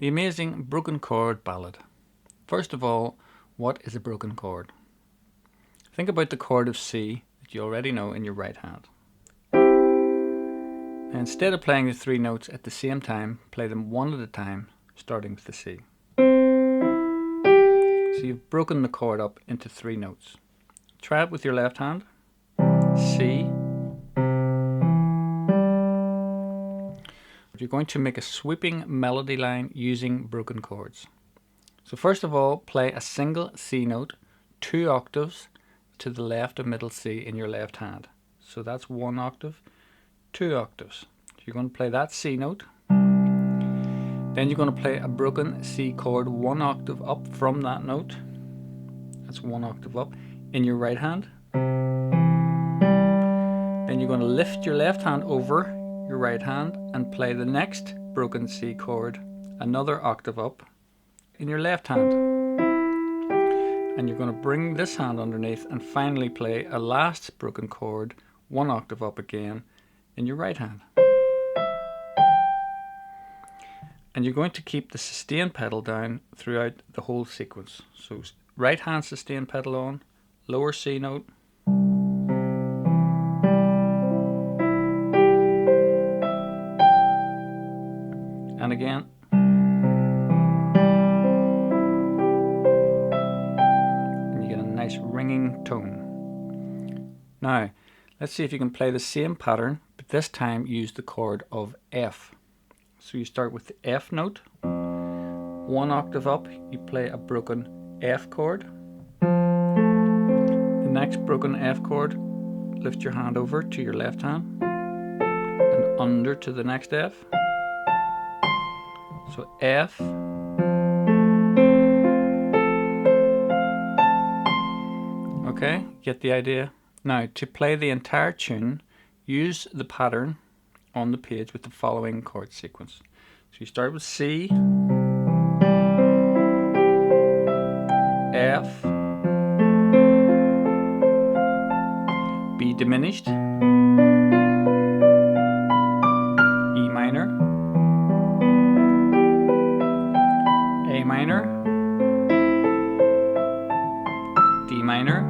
The amazing broken chord ballad. First of all, what is a broken chord? Think about the chord of C that you already know in your right hand. Now, instead of playing the three notes at the same time, play them one at a time, starting with the C. So you've broken the chord up into three notes. Try it with your left hand. C. You're going to make a sweeping melody line using broken chords. So first of all, play a single C note 2 octaves to the left of middle C in your left hand. So that's 1 octave, 2 octaves. So you're going to play that C note. Then you're going to play a broken C chord 1 octave up from that note. That's 1 octave up in your right hand. Then you're going to lift your left hand over your right hand and play the next broken C chord another octave up in your left hand. And you're going to bring this hand underneath and finally play a last broken chord 1 octave up again in your right hand. And you're going to keep the sustain pedal down throughout the whole sequence. So right hand sustain pedal on, lower C note, and again, and you get a nice ringing tone. Now let's see if you can play the same pattern, but this time use the chord of F. So you start with the F note, 1 octave up, you play a broken F chord. The next broken F chord, lift your hand over to your left hand and under to the next F. So F, okay, get the idea? Now to play the entire tune, use the pattern on the page with the following chord sequence. So you start with C, F, B diminished, E minor, A minor, D minor,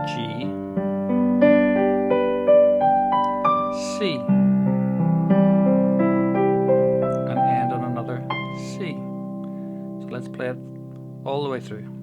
G, C, and end on another C. So let's play it all the way through.